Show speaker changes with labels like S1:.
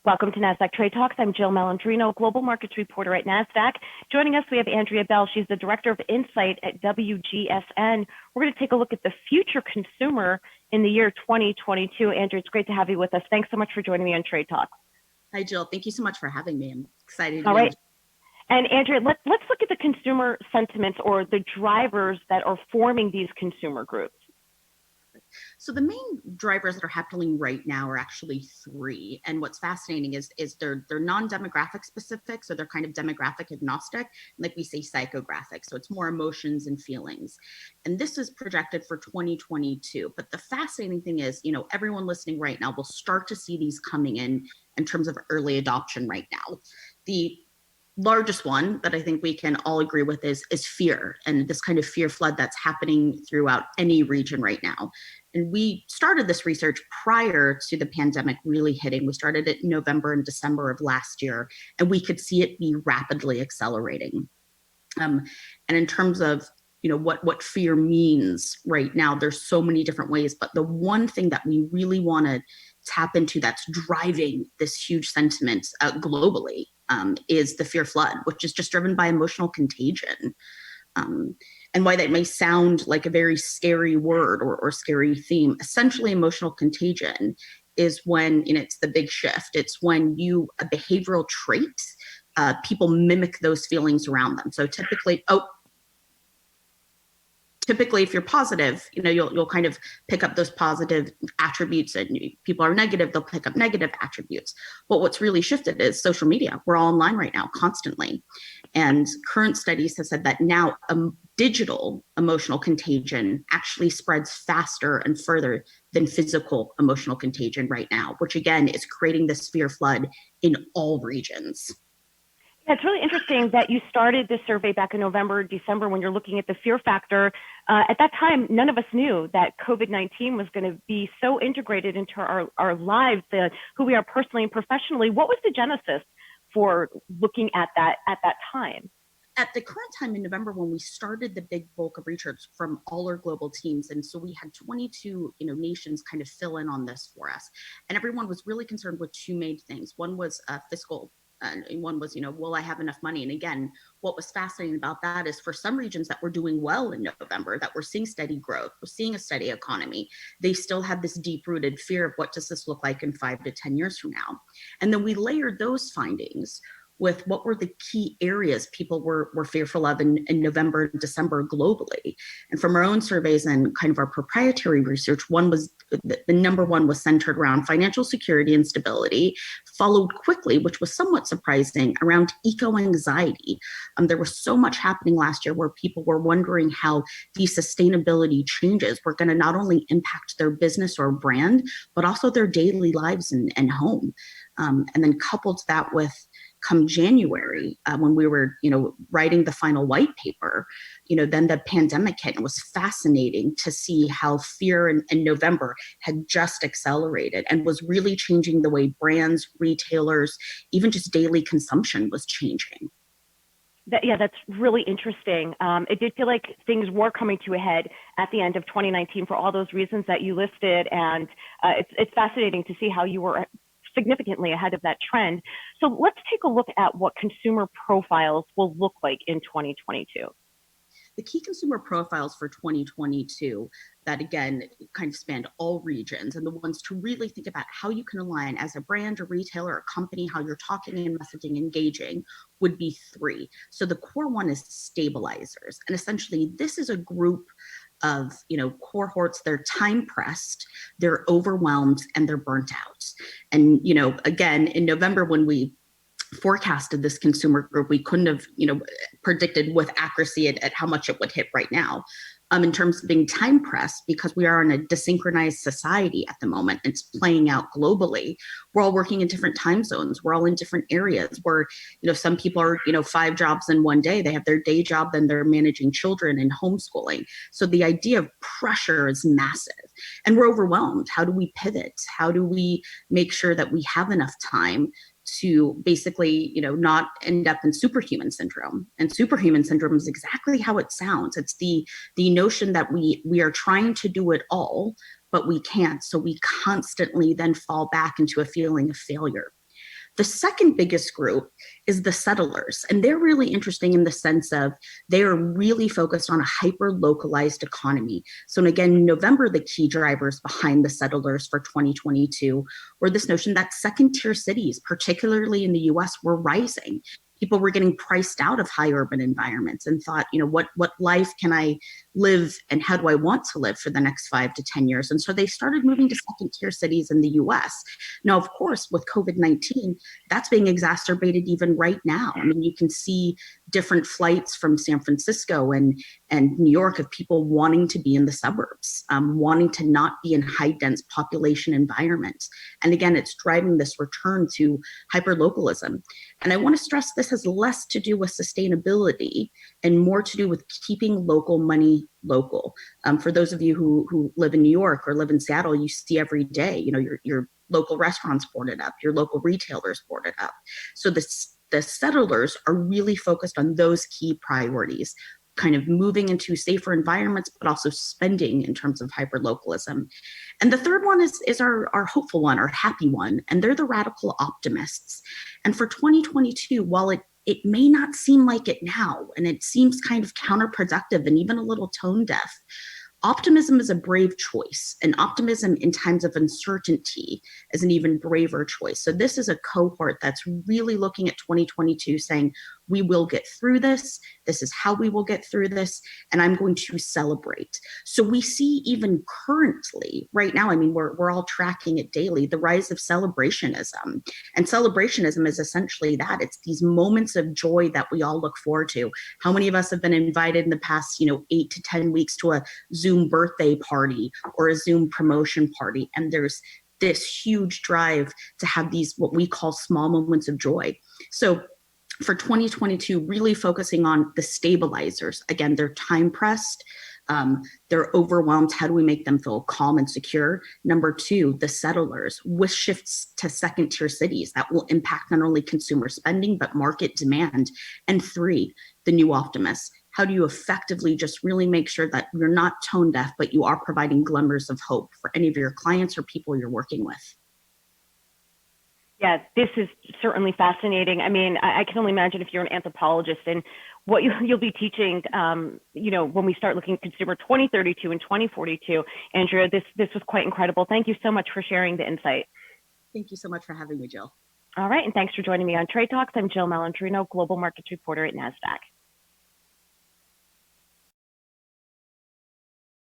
S1: Welcome to Nasdaq Trade Talks. I'm Jill Malandrino, Global Markets Reporter at Nasdaq. Joining us, we have Andrea Bell. She's the Director of Insight at WGSN. We're going to take a look at the future consumer in the year 2022. Andrea, it's great to have you with us. Thanks so much for joining me on Trade Talks.
S2: Hi, Jill. Thank you so much for having me. I'm excited.
S1: All right. And Andrea, let's look at the consumer sentiments or the drivers that are forming these consumer groups.
S2: So the main drivers that are happening right now are actually three. And what's fascinating is they're non-demographic specific. So they're kind of demographic agnostic, like we say psychographic. So it's more emotions and feelings. And this is projected for 2022. But the fascinating thing is, everyone listening right now will start to see these coming in terms of early adoption right now. The largest one that I think we can all agree with is fear, and this kind of fear flood that's happening throughout any region right now. And we started this research prior to the pandemic really hitting. We started it in November and December of last year, and we could see it be rapidly accelerating. And in terms of what fear means right now, there's so many different ways, but the one thing that we really want to tap into that's driving this huge sentiment globally is the fear flood, which is just driven by emotional contagion. And why that may sound like a very scary word or scary theme, essentially emotional contagion is when it's the big shift. It's when a behavioral trait, people mimic those feelings around them. So typically, if you're positive, you'll kind of pick up those positive attributes, and people are negative, they'll pick up negative attributes. But what's really shifted is social media. We're all online right now constantly. And current studies have said that now digital emotional contagion actually spreads faster and further than physical emotional contagion right now, which again is creating this fear flood in all regions.
S1: Yeah, it's really interesting that you started this survey back in November, December, when you're looking at the fear factor. At that time, none of us knew that COVID-19 was going to be so integrated into our lives, who we are personally and professionally. What was the genesis for looking at that time?
S2: At the current time in November, when we started the big bulk of research from all our global teams, and so we had 22 nations kind of fill in on this for us, and everyone was really concerned with two main things. One was fiscal. And one was, will I have enough money? And again, what was fascinating about that is for some regions that were doing well in November, that we're seeing steady growth, we're seeing a steady economy, they still had this deep-rooted fear of what does this look like in 5 to 10 years from now? And then we layered those findings with what were the key areas people were fearful of in November and December globally. And from our own surveys and kind of our proprietary research, the number one was centered around financial security and stability, followed quickly, which was somewhat surprising, around eco-anxiety. There was so much happening last year where people were wondering how these sustainability changes were going to not only impact their business or brand, but also their daily lives and home. And then coupled that with come January, when we were, writing the final white paper, then the pandemic hit. And it was fascinating to see how fear in November had just accelerated and was really changing the way brands, retailers, even just daily consumption was changing.
S1: That's really interesting. It did feel like things were coming to a head at the end of 2019 for all those reasons that you listed. And it's fascinating to see how you were significantly ahead of that trend. So let's take a look at what consumer profiles will look like in 2022.
S2: The key consumer profiles for 2022 that again kind of spanned all regions, and the ones to really think about how you can align as a brand, a retailer, a company, how you're talking and messaging, engaging, would be three. So the core one is stabilizers. And essentially this is a group of cohorts. They're time pressed, they're overwhelmed, and they're burnt out. And again, in November when we forecasted this consumer group, we couldn't have predicted with accuracy at how much it would hit right now. In terms of being time pressed, because we are in a desynchronized society at the moment, it's playing out globally. We're all working in different time zones. We're all in different areas where, some people are, 5 jobs in one day. They have their day job, then they're managing children and homeschooling. So the idea of pressure is massive and we're overwhelmed. How do we pivot? How do we make sure that we have enough time to basically, not end up in superhuman syndrome? And superhuman syndrome is exactly how it sounds. It's the notion that we are trying to do it all, but we can't. So we constantly then fall back into a feeling of failure. The second biggest group is the settlers. And they're really interesting in the sense of they are really focused on a hyper localized economy. So, again, November, the key drivers behind the settlers for 2022 were this notion that second tier cities, particularly in the US, were rising. People were getting priced out of high urban environments and thought, what life can I live and how do I want to live for the next 5 to 10 years? And so they started moving to second tier cities in the US. Now, of course, with COVID-19, that's being exacerbated even right now. I mean, you can see different flights from San Francisco and New York of people wanting to be in the suburbs, wanting to not be in high dense population environments. And again, it's driving this return to hyperlocalism. And I want to stress this has less to do with sustainability and more to do with keeping local money local. For those of you who live in New York or live in Seattle, you see every day, your local restaurants boarded up, your local retailers boarded up. So the settlers are really focused on those key priorities, kind of moving into safer environments, but also spending in terms of hyperlocalism. And the third one is our hopeful one, our happy one, and they're the radical optimists. And for 2022, while it may not seem like it now, and it seems kind of counterproductive and even a little tone deaf, optimism is a brave choice, and optimism in times of uncertainty is an even braver choice. So this is a cohort that's really looking at 2022 saying, we will get through this. This is how we will get through this. And I'm going to celebrate. So we see even currently, right now, I mean, we're all tracking it daily, the rise of celebrationism. And celebrationism is essentially that. It's these moments of joy that we all look forward to. How many of us have been invited in the past, 8 to 10 weeks to a Zoom birthday party or a Zoom promotion party? And there's this huge drive to have these, what we call small moments of joy. So for 2022, really focusing on the stabilizers. Again, they're time pressed. They're overwhelmed. How do we make them feel calm and secure? Number two, the settlers with shifts to second tier cities that will impact not only consumer spending, but market demand. And three, the new optimists. How do you effectively just really make sure that you're not tone deaf, but you are providing glimmers of hope for any of your clients or people you're working with?
S1: Yeah, this is certainly fascinating. I mean, I can only imagine if you're an anthropologist and what you'll be teaching, when we start looking at consumer 2032 and 2042. Andrea, this was quite incredible. Thank you so much for sharing the insight.
S2: Thank you so much for having me, Jill.
S1: All right, and thanks for joining me on Trade Talks. I'm Jill Malandrino, Global Markets Reporter at Nasdaq.